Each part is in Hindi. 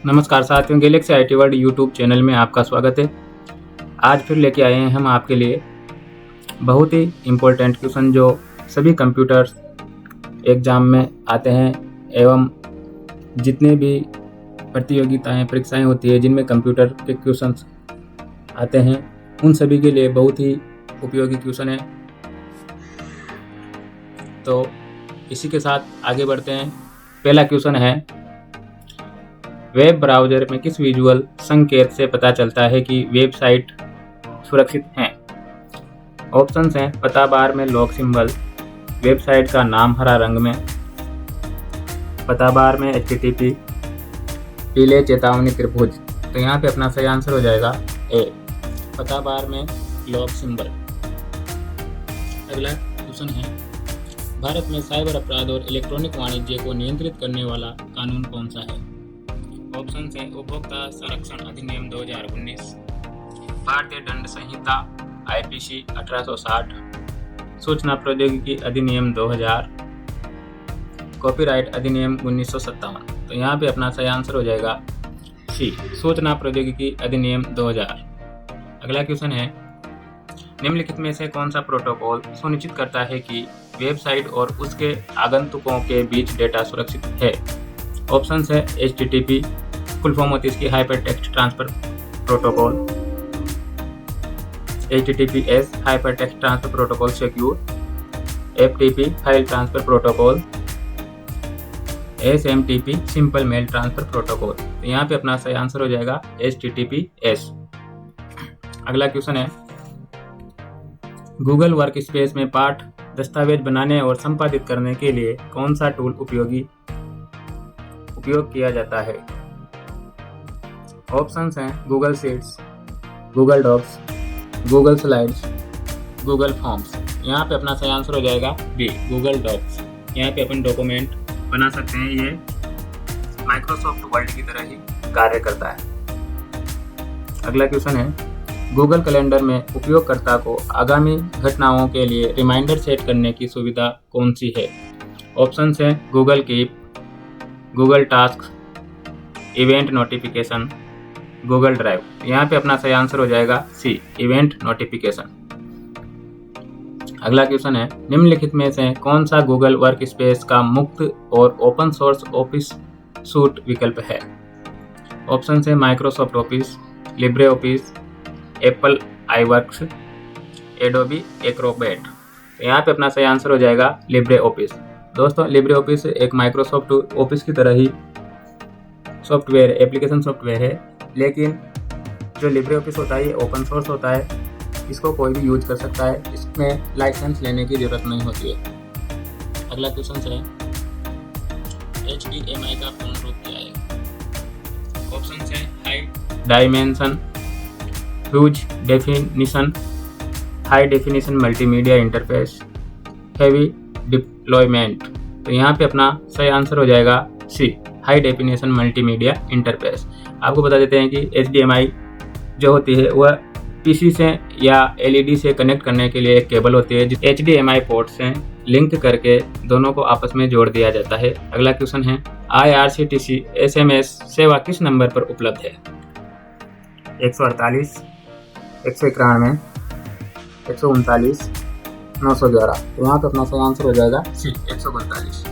नमस्कार साथियों, Galaxy IT world YouTube channel में आपका स्वागत है। आज फिर लेके आए हैं हम आपके लिए बहुत ही इम्पोर्टेंट क्वेश्चन जो सभी कंप्यूटर एग्जाम में आते हैं एवं जितने भी प्रतियोगिताएं परीक्षाएं होती है जिनमें कंप्यूटर के क्वेश्चन आते हैं उन सभी के लिए बहुत ही उपयोगी क्वेश्चन है। तो इसी के साथ आगे बढ़ते हैं। पहला क्वेश्चन है, वेब ब्राउज़र में किस विजुअल संकेत से पता चलता है कि वेबसाइट सुरक्षित हैं? ऑप्शंस हैं पता बार में लॉक सिंबल, वेबसाइट का नाम हरा रंग में, पता बार में HTTP, पीले चेतावनी त्रिभुज। तो यहाँ पे अपना सही आंसर हो जाएगा ए, पता बार में लॉक सिंबल। अगला क्वेश्चन है, भारत में साइबर अपराध और इलेक्ट्रॉनिक वाणिज्य को नियंत्रित करने वाला कानून कौन सा है? ऑप्शन है उपभोक्ता संरक्षण अधिनियम 2019, भारतीय दंड संहिता IPC 1860, सूचना प्रौद्योगिकी अधिनियम 2000, कॉपीराइट अधिनियम 1957। तो यहाँ पे अपना सही आंसर हो जाएगा सी, सूचना प्रौद्योगिकी अधिनियम 2000। अगला क्वेश्चन है, निम्नलिखित में से कौन सा प्रोटोकॉल सुनिश्चित करता है कि वेबसाइट और उसके आगंतुकों के बीच डेटा सुरक्षित है? ऑप्शंस है HTTP, फुल फॉर्म होती है इसकी hypertext transfer protocol, HTTPS hypertext transfer protocol secure, FTP file transfer protocol, SMTP simple mail transfer protocol. तो यहाँ पे अपना सही आंसर हो जाएगा HTTPS। अगला क्वेश्चन है, गूगल वर्क स्पेस में पाठ दस्तावेज बनाने और संपादित करने के लिए कौन सा टूल उपयोग किया जाता है? ऑप्शंस हैं Google Sheets, Google Docs, Google Slides, Google Forms. यहाँ पे अपना सही आंसर हो जाएगा बी, गूगल डॉक्स। यहाँ पे अपन डॉक्यूमेंट बना सकते हैं, ये माइक्रोसॉफ्ट वर्ड की तरह ही कार्य करता है। अगला क्वेश्चन है, गूगल कैलेंडर में उपयोगकर्ता को आगामी घटनाओं के लिए रिमाइंडर सेट करने की सुविधा कौन सी है? ऑप्शंस हैं Google keep, Google task, event notification, Google drive. यहाँ पे अपना सही आंसर हो जाएगा सी, इवेंट नोटिफिकेशन। अगला क्वेश्चन है, निम्नलिखित में से कौन सा गूगल वर्क स्पेस का मुक्त और ओपन सोर्स ऑफिस सूट विकल्प है? ऑप्शन है Microsoft office, Libre office, Apple iWorks, Adobe Acrobat. यहाँ पे अपना सही आंसर हो जाएगा लिब्रे ऑफिस। दोस्तों, लिब्रे ऑफिस एक माइक्रोसॉफ्ट ऑफिस की तरह ही सॉफ्टवेयर, एप्लीकेशन सॉफ्टवेयर है, लेकिन जो लिब्रे ऑफिस होता है ये ओपन सोर्स होता है, इसको कोई भी यूज कर सकता है, इसमें लाइसेंस लेने की जरूरत नहीं होती है। अगला क्वेश्चन है, HDMI का पूर्ण रूप क्या है? ऑप्शन है high dimension, huge definition, high definition multimedia interface, heavy deployment. तो यहाँ पे अपना सही आंसर हो जाएगा सी, हाई डेफिनेशन मल्टीमीडिया इंटरफेस। आपको बता देते हैं कि HDMI जो होती है वह PC से या LED से कनेक्ट करने के लिए एक केबल होती है, HDMI पोर्ट से लिंक करके दोनों को आपस में जोड़ दिया जाता है। अगला क्वेश्चन है, IRCTC SMS सेवा किस नंबर पर उपलब्ध है? 148, 191, 139, 911। तो यहाँ पर अपना सही आंसर हो जाएगा सी, 142।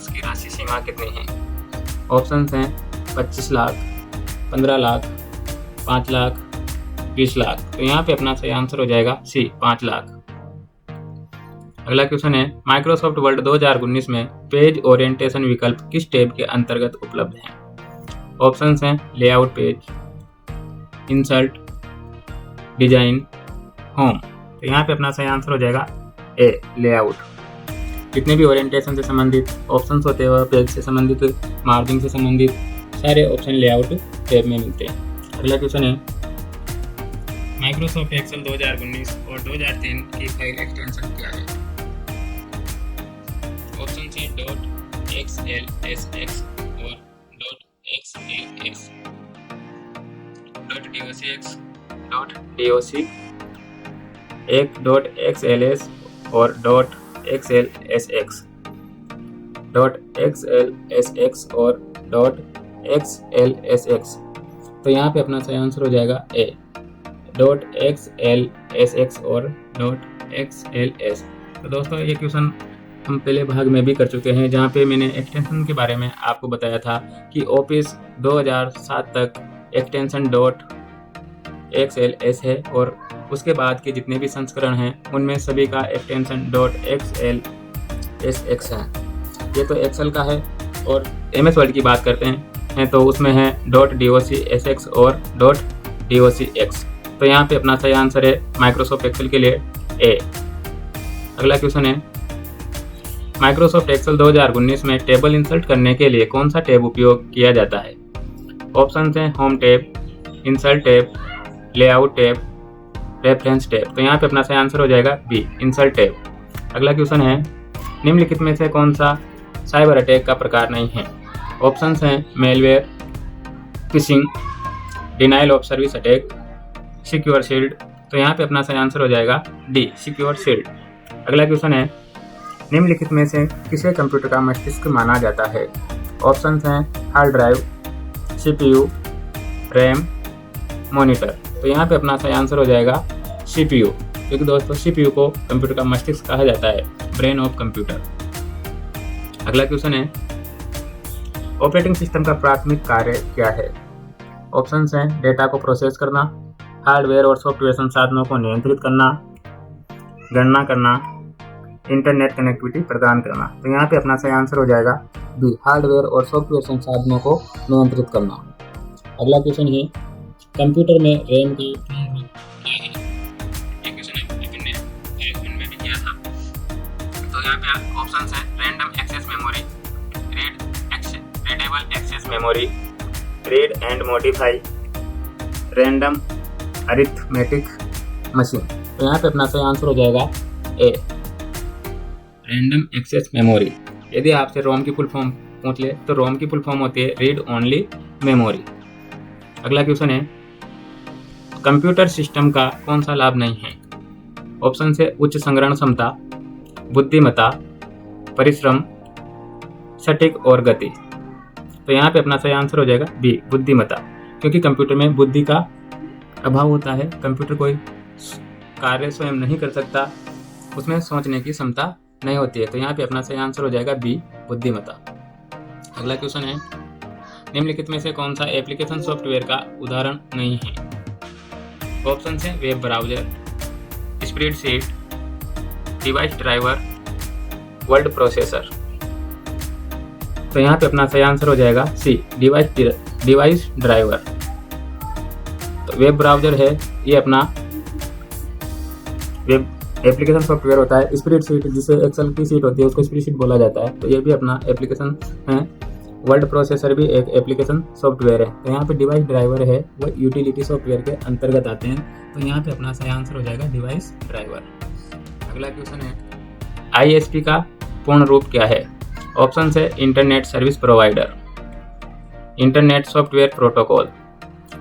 की राशि सीमा कितनी है? ऑप्शंस हैं 25 लाख, 15 लाख, 5 लाख, 20 लाख। तो यहाँ पे अपना सही आंसर हो जाएगा सी, 5 लाख। अगला क्वेश्चन है, माइक्रोसॉफ्ट वर्ड 2019 में पेज ओरिएंटेशन विकल्प किस टैब के अंतर्गत उपलब्ध है? ऑप्शंस हैं layout page, insert, design, home. तो यहाँ पे अपना सही आंसर हो जाएगा ए, लेआउट। जितने भी ओरिएंटेशन से संबंधित ऑप्शंस होते हैं वह पेज से संबंधित, मार्जिन से संबंधित सारे ऑप्शन लेआउट टैब में मिलते हैं। अगला क्वेश्चन है, माइक्रोसॉफ्ट एक्सेल 2019 और 2003 की फाइल एक्सटेंशन क्या है? ऑप्शन है .xlsx और .xlx, .docx, .doc, एक .xls और .xlsx, .xlsx और .xlsx। तो यहाँ पे अपना सही आंसर हो जाएगा ए, .xlsx और .xls। तो दोस्तों ये क्वेश्चन हम पहले भाग में भी कर चुके हैं, जहाँ पे मैंने एक्सटेंशन के बारे में आपको बताया था कि ऑफिस 2007 तक एक्सटेंशन .xls है और उसके बाद के जितने भी संस्करण हैं उनमें सभी का एक्सटेंशन .xlsx है। ये तो एक्सेल का है। और MS वर्ड की बात करते हैं तो उसमें है .docx और .docx। तो यहाँ पे अपना सही आंसर है माइक्रोसॉफ्ट एक्सेल के लिए ए। अगला क्वेश्चन है, माइक्रोसॉफ्ट एक्सेल 2019 में टेबल इंसर्ट करने के लिए कौन सा टैब उपयोग किया जाता है? ऑप्शन हैं home tab, insert tab, layout tab, reference tab. तो यहाँ पे अपना सही आंसर हो जाएगा बी, इंसर्ट टैब। अगला क्वेश्चन है, निम्नलिखित में से कौन सा साइबर अटैक का प्रकार नहीं है? ऑप्शंस हैं malware, fishing, denial of service attack, secure shield. तो यहाँ पे अपना सही आंसर हो जाएगा डी, सिक्योर शील्ड। अगला क्वेश्चन है, निम्नलिखित में से किसे कंप्यूटर का मस्तिष्क माना जाता है? ऑप्शंस हैं hard drive, CPU, RAM, monitor. तो यहाँ पे अपना सही आंसर हो जाएगा CPU, क्योंकि दोस्तों CPU को कंप्यूटर का मस्तिष्क कहा जाता है, ब्रेन ऑफ कंप्यूटर। अगला क्वेश्चन है, ऑपरेटिंग सिस्टम का प्राथमिक कार्य क्या है? ऑप्शंस हैं डेटा को प्रोसेस करना, हार्डवेयर और सॉफ्टवेयर संसाधनों को नियंत्रित करना, गणना करना, इंटरनेट कनेक्टिविटी प्रदान करना। तो यहाँ पे अपना सही आंसर हो जाएगा बी, हार्डवेयर और सॉफ्टवेयर संसाधनों को नियंत्रित करना। अगला क्वेश्चन है, कंप्यूटर में रैम का क्या है? ये क्वेश्चन अपन ने में भी किया था। तो यहाँ पे ऑप्शंस है random access memory, readable access memory, read and modify, random arithmetic machine. तो यहाँ पे अपना सही आंसर हो जाएगा ए, रैंडम एक्सेस मेमोरी। यदि आपसे रोम की फुल फॉर्म पूछ ले तो रोम की फुल फॉर्म होती है रीड ओनली मेमोरी। अगला क्वेश्चन है, कंप्यूटर सिस्टम का कौन सा लाभ नहीं है? ऑप्शन से उच्च संग्रहण क्षमता, बुद्धिमत्ता, परिश्रम, सटीक और गति। तो यहाँ पे अपना सही आंसर हो जाएगा बी, बुद्धिमत्ता, क्योंकि कंप्यूटर में बुद्धि का अभाव होता है। कंप्यूटर कोई कार्य स्वयं नहीं कर सकता, उसमें सोचने की क्षमता नहीं होती है। तो यहाँ पे अपना सही आंसर हो जाएगा बी, बुद्धिमत्ता। अगला क्वेश्चन है, निम्नलिखित में से कौन सा एप्लीकेशन सॉफ्टवेयर का उदाहरण नहीं है? ऑप्शन है web browser, spreadsheet, device driver, word processor. तो यहाँ पे अपना सही आंसर हो जाएगा सी, डिवाइस ड्राइवर। तो वेब ब्राउजर है ये अपना वेब एप्लीकेशन सॉफ्टवेयर होता है। स्प्रेडशीट जिसे एक्सेल की सीट होती है उसको स्प्रेडशीट बोला जाता है, तो ये भी अपना एप्लीकेशन है। वर्ड प्रोसेसर भी एक एप्लीकेशन सॉफ्टवेयर है। तो यहाँ पे डिवाइस ड्राइवर है वो यूटिलिटी सॉफ्टवेयर के अंतर्गत आते हैं। तो यहाँ पे अपना सही आंसर हो जाएगा डिवाइस ड्राइवर। अगला क्वेश्चन है, ISP का पूर्ण रूप क्या है? ऑप्शन है internet service provider, internet software protocol,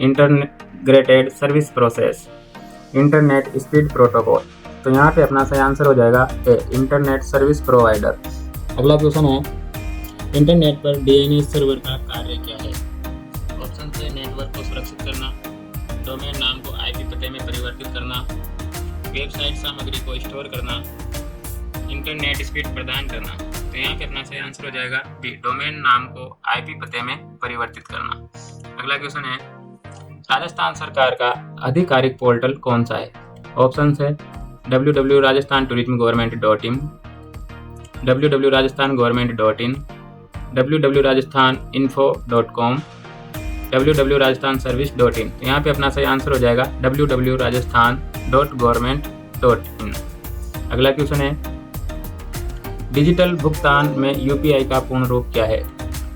integrated service process, internet speed protocol. तो यहाँ पे अपना सही आंसर हो जाएगा ए, इंटरनेट सर्विस प्रोवाइडर। अगला क्वेश्चन है, इंटरनेट पर DNS सर्वर का कार्य क्या है? ऑप्शन है नेटवर्क को सुरक्षित करना, डोमेन नाम को IP पते में परिवर्तित करना, वेबसाइट सामग्री को स्टोर करना, इंटरनेट स्पीड प्रदान करना। तो यहाँ पे अपना सही आंसर हो जाएगा बी, डोमेन नाम को IP पते में परिवर्तित करना। अगला क्वेश्चन है, राजस्थान सरकार का आधिकारिक पोर्टल कौन सा है? ऑप्शन है www.rajasthan-tourism-government.in, www.rajasthan-government.in, www.rajasthaninfo.com, www.rajasthanservice.in। तो यहाँ पे अपना सही आंसर हो जाएगा www.rajasthan.government.in। अगला क्वेश्चन है, डिजिटल भुगतान में UPI का पूर्ण रूप क्या है?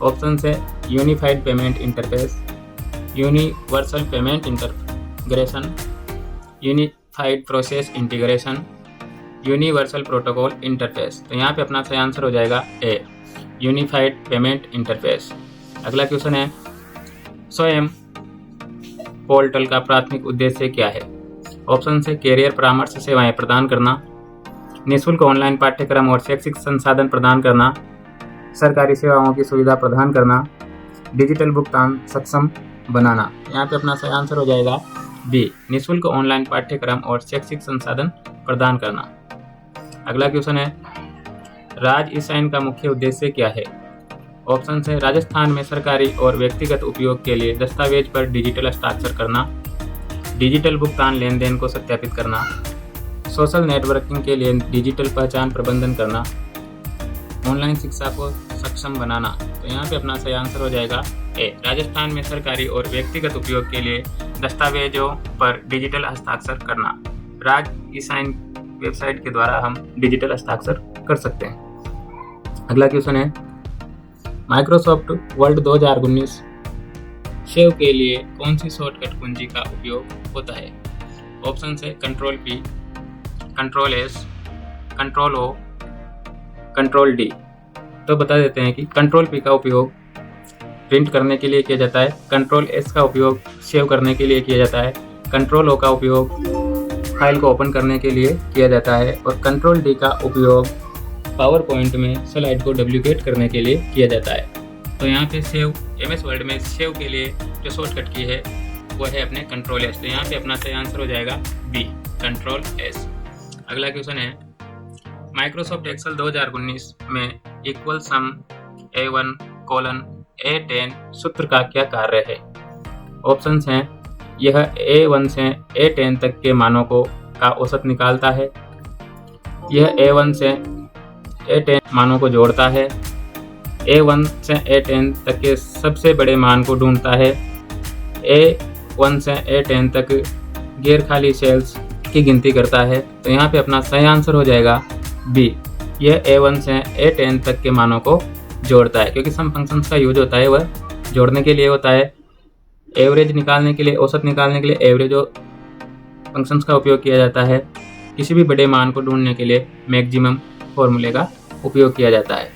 ऑप्शन है unified payment interface, universal payment integration, unified process integration, universal protocol interface. तो यहाँ पे अपना सही आंसर हो जाएगा ए, यूनिफाइड पेमेंट इंटरफेस। अगला क्वेश्चन है, स्वयं पोर्टल का प्राथमिक उद्देश्य क्या है? ऑप्शन है कैरियर परामर्श सेवाएं प्रदान करना, निःशुल्क ऑनलाइन पाठ्यक्रम और शैक्षिक संसाधन प्रदान करना, सरकारी सेवाओं की सुविधा प्रदान करना, डिजिटल भुगतान सक्षम बनाना। यहाँ पे अपना सही आंसर हो जाएगा बी, निःशुल्क ऑनलाइन पाठ्यक्रम और शैक्षिक संसाधन प्रदान करना। अगला क्वेश्चन है, राज ई साइन का मुख्य उद्देश्य क्या है? ऑप्शन है, राजस्थान में सरकारी और व्यक्तिगत उपयोग के लिए दस्तावेज पर डिजिटल हस्ताक्षर करना, डिजिटल भुगतान लेन देन को सत्यापित करना, सोशल नेटवर्किंग के लिए डिजिटल पहचान प्रबंधन करना, ऑनलाइन शिक्षा को सक्षम बनाना। तो यहाँ पे अपना सही आंसर हो जाएगा ए, राजस्थान में सरकारी और व्यक्तिगत उपयोग के लिए दस्तावेजों पर डिजिटल हस्ताक्षर करना। राज ई साइन वेबसाइट के द्वारा हम डिजिटल हस्ताक्षर कर सकते हैं। अगला क्वेश्चन है, माइक्रोसॉफ्ट वर्ड 2019 सेव के लिए कौन सी शॉर्टकट कुंजी का उपयोग होता है? ऑप्शन है, control P, control S, control O, control D. तो बता देते हैं कि कंट्रोल पी का उपयोग प्रिंट करने के लिए किया जाता है, कंट्रोल एस का उपयोग सेव करने के लिए किया जाता है, कंट्रोल ओ का उपयोग फाइल को ओपन करने के लिए किया जाता है और कंट्रोल डी का उपयोग पावर पॉइंट में स्लाइड को डुप्लीकेट करने के लिए किया जाता है। तो यहाँ पे सेव, एमएस वर्ड में सेव के लिए जो शॉर्टकट की है वो है अपने कंट्रोल एस। तो यहाँ पे अपना सही आंसर हो जाएगा बी, कंट्रोल एस। अगला क्वेश्चन है, माइक्रोसॉफ्ट एक्सेल 2019 में इक्वल सम A1:A10 सूत्र का क्या कार्य है? ऑप्शंस हैं, यह A1 से A10 तक के मानों का औसत निकालता है, यह A1 से A10 मानों को जोड़ता है, A1 से A10 तक के सबसे बड़े मान को ढूंढता है, A1 से A10 तक गैर खाली सेल्स की गिनती करता है। तो यहाँ पे अपना सही आंसर हो जाएगा बी, यह A1 से A10 तक के मानों को जोड़ता है, क्योंकि सम फंक्शंस का यूज होता है वह जोड़ने के लिए होता है। एवरेज निकालने के लिए, औसत निकालने के लिए एवरेज फंक्शंस का उपयोग किया जाता है। किसी भी बड़े मान को ढूंढने के लिए मैक्सिमम फॉर्मूले का उपयोग किया जाता है।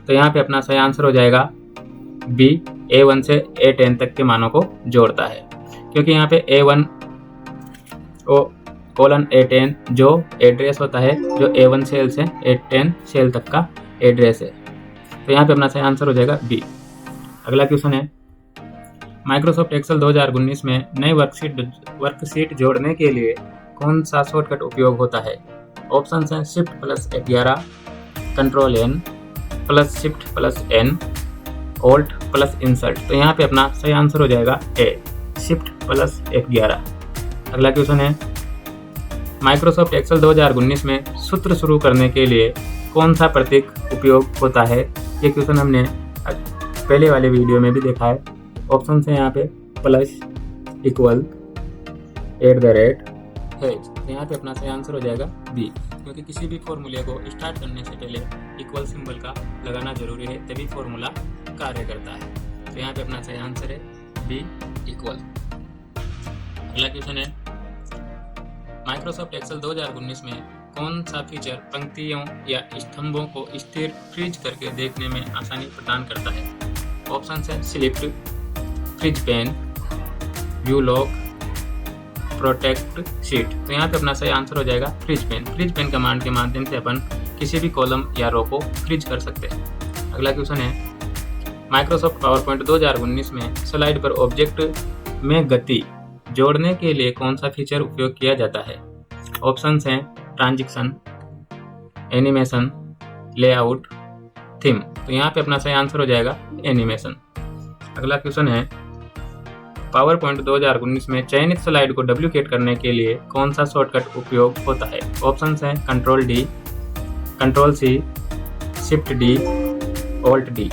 तो यहाँ पे अपना सही आंसर हो जाएगा बी, A1 से A10 तक के मानों को जोड़ता है, क्योंकि यहाँ पे A1 कोलन A10 जो एड्रेस होता है, जो A1 सेल से A10 सेल तक का एड्रेस है। तो यहाँ पे अपना सही आंसर हो जाएगा बी। अगला क्वेश्चन है, माइक्रोसॉफ्ट एक्सेल 2019 में नई वर्कशीट जोड़ने के लिए कौन सा शॉर्टकट उपयोग होता है? ऑप्शन हैं, Shift+11, control N plus Shift+N, Alt+ insert. तो यहाँ पे अपना सही आंसर हो जाएगा ए, Shift+11। अगला क्वेश्चन है, माइक्रोसॉफ्ट एक्सेल 2019 में सूत्र शुरू करने के लिए कौन सा प्रतीक उपयोग होता है? ये क्वेश्चन हमने पहले वाले वीडियो में भी देखा है। ऑप्शन है यहाँ पे प्लस, इक्वल, @ हेज। तो यहाँ पे अपना सही आंसर हो जाएगा बी, क्योंकि किसी भी फॉर्मूले को स्टार्ट करने से पहले इक्वल सिंबल का लगाना जरूरी है, तभी फॉर्मूला कार्य करता है। तो यहाँ पे अपना सही आंसर है बी, इक्वल। अगला क्वेश्चन है, माइक्रोसॉफ्ट एक्सेल 2019 में कौन सा फीचर पंक्तियों या स्तंभों को स्थिर फ्रीज करके देखने में आसानी प्रदान करता है? ऑप्शन है, slipped, freeze pane, view lock, protect sheet. तो यहाँ पे अपना सही आंसर हो जाएगा freeze pane. Freeze pane command के माध्यम से अपन किसी भी कॉलम या रो को फ्रीज कर सकते हैं। अगला क्वेश्चन है, माइक्रोसॉफ्ट पावर पॉइंट 2019 में स्लाइड पर ऑब्जेक्ट में गति जोड़ने के लिए कौन सा फीचर उपयोग किया जाता है? ऑप्शंस हैं, ट्रांजिशन, एनिमेशन, लेआउट, थीम। तो यहाँ पे अपना सही आंसर हो जाएगा एनिमेशन। अगला क्वेश्चन है, पावर पॉइंट 2019 में चयनित स्लाइड को डुप्लीकेट करने के लिए कौन सा शॉर्टकट उपयोग होता है? ऑप्शंस हैं, control D, control C, Shift D, Alt D।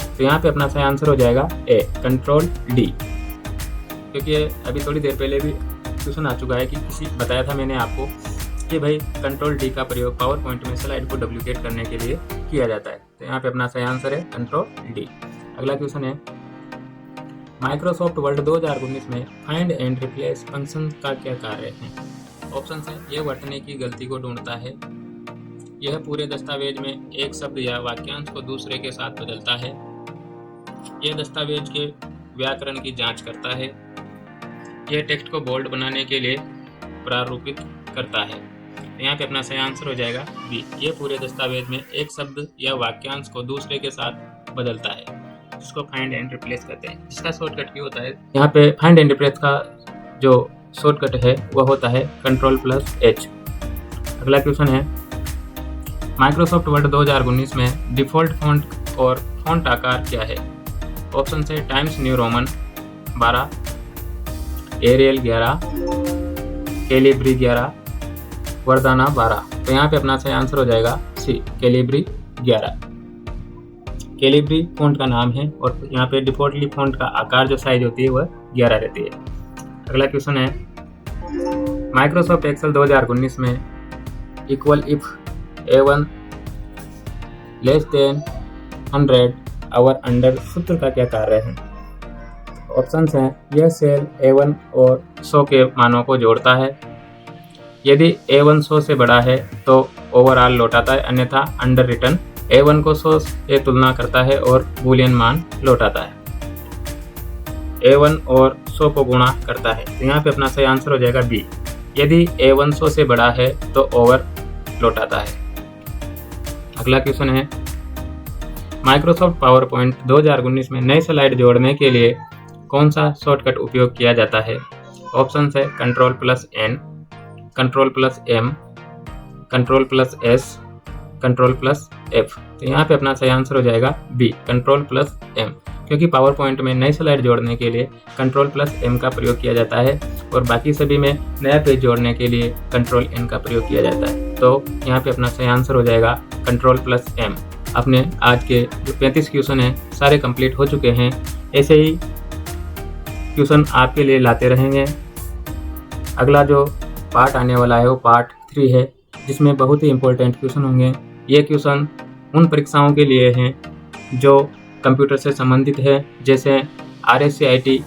तो यहाँ पे अपना सही आंसर हो जाएगा ए, कंट्रोल D, क्योंकि अभी थोड़ी देर पहले भी क्वेश्चन आ चुका है कि बताया था मैंने आपको कि भाई कंट्रोल D का प्रयोग पावर पॉइंट में स्लाइड को डुप्लीकेट करने के लिए किया जाता है। तो यहाँ पे अपना सही आंसर है कंट्रोल D। अगला क्वेश्चन है, माइक्रोसॉफ्ट वर्ड 2019 में फाइंड एंड रिप्लेस फंक्शन का क्या कार्य है? ऑप्शन है, यह वर्तनी की गलती को ढूंढता है, यह पूरे दस्तावेज में एक शब्द या वाक्यांश को दूसरे के साथ बदलता है, यह दस्तावेज के व्याकरण की जांच करता है, यह टेक्स्ट को बोल्ड बनाने के लिए प्रारूपित करता है, तो यहाँ पे अपना सही आंसर हो जाएगा बी। ये पूरे दस्तावेज में एक शब्द या वाक्यांश को दूसरे के साथ बदलता है, जिसको फाइंड एंड रिप्लेस कहते हैं, जिसका शॉर्टकट की होता है। यहाँ पे फाइंड एंड रिप्लेस का जो शॉर्टकट है वह होता है Ctrl+H। अगला क्वेश्चन है, माइक्रोसॉफ्ट वर्ड 2019 में डिफ़ॉल्ट फॉन्ट और फॉन्ट आकार क्या है? ऑप्शन है Times New Roman 12, Arial 11, Calibri 11, Verdana 12। तो यहाँ पे अपना सही आंसर हो जाएगा सी, कैलिब्री 11। कैलिब्री फॉन्ट का नाम है और यहाँ पे डिफॉल्टली फॉन्ट का आकार जो साइज होती है वह 11 रहती है। अगला क्वेश्चन है, माइक्रोसॉफ्ट एक्सेल 2019 में equal if A1 less than 100 और अंडर सूत्र का क्या कार्य है? ऑप्शंस हैं, यह सेल A1 और 100 के मानों को जोड़ता है। यदि A1 100 से बड़ा है तो ओवरऑल लौटाता है, अन्यथा अंडर रिटर्न A1 को 100 से तुलना करता है और बूलियन मान लौटाता है। A1 और 100 को गुणा करता है। तो यहाँ पे अपना सही आंसर हो जाएगा बी। यदि A1 100 से बड़ा है तो ओवर लौटाता है। अगला क्वेश्चन है, माइक्रोसॉफ्ट पावर पॉइंट 2019 में नई स्लाइड जोड़ने के लिए कौन सा शॉर्टकट उपयोग किया जाता है? ऑप्शन है Ctrl+N, Ctrl+M, Ctrl+S, Ctrl+F। तो यहाँ पे अपना सही आंसर हो जाएगा बी, Ctrl+M, क्योंकि पावर पॉइंट में नई स्लाइड जोड़ने के लिए Ctrl+M का प्रयोग किया जाता है और बाकी सभी में नया पेज जोड़ने के लिए Ctrl+N का प्रयोग किया जाता है। तो यहाँ पे अपना सही आंसर हो जाएगा Ctrl+M। अपने आज के जो 35 क्वेश्चन हैं सारे कंप्लीट हो चुके हैं। ऐसे ही क्वेश्चन आपके लिए लाते रहेंगे। अगला जो पार्ट आने वाला है वो पार्ट 3 है, जिसमें बहुत ही इम्पोर्टेंट क्वेश्चन होंगे। ये क्वेश्चन उन परीक्षाओं के लिए हैं जो कंप्यूटर से संबंधित है, जैसे RSCIT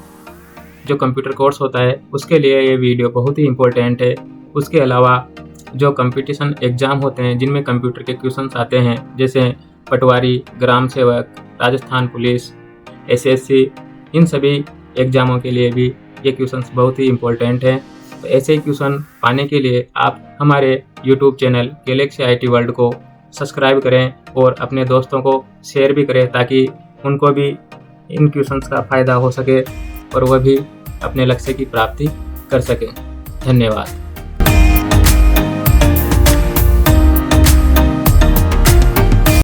जो कंप्यूटर कोर्स होता है उसके लिए ये वीडियो बहुत ही इम्पोर्टेंट है। उसके अलावा जो कंपटीशन एग्ज़ाम होते हैं जिनमें कंप्यूटर के क्वेश्चंस आते हैं, जैसे पटवारी, ग्राम सेवक, राजस्थान पुलिस, SSC, इन सभी एग्ज़ामों के लिए भी ये क्वेश्चंस बहुत ही इम्पोर्टेंट हैं। तो ऐसे ही क्वेश्चन पाने के लिए आप हमारे YouTube channel Galaxy IT world को सब्सक्राइब करें और अपने दोस्तों को शेयर भी करें, ताकि उनको भी इन क्वेश्चंस का फ़ायदा हो सके और वह भी अपने लक्ष्य की प्राप्ति कर सकें। धन्यवाद।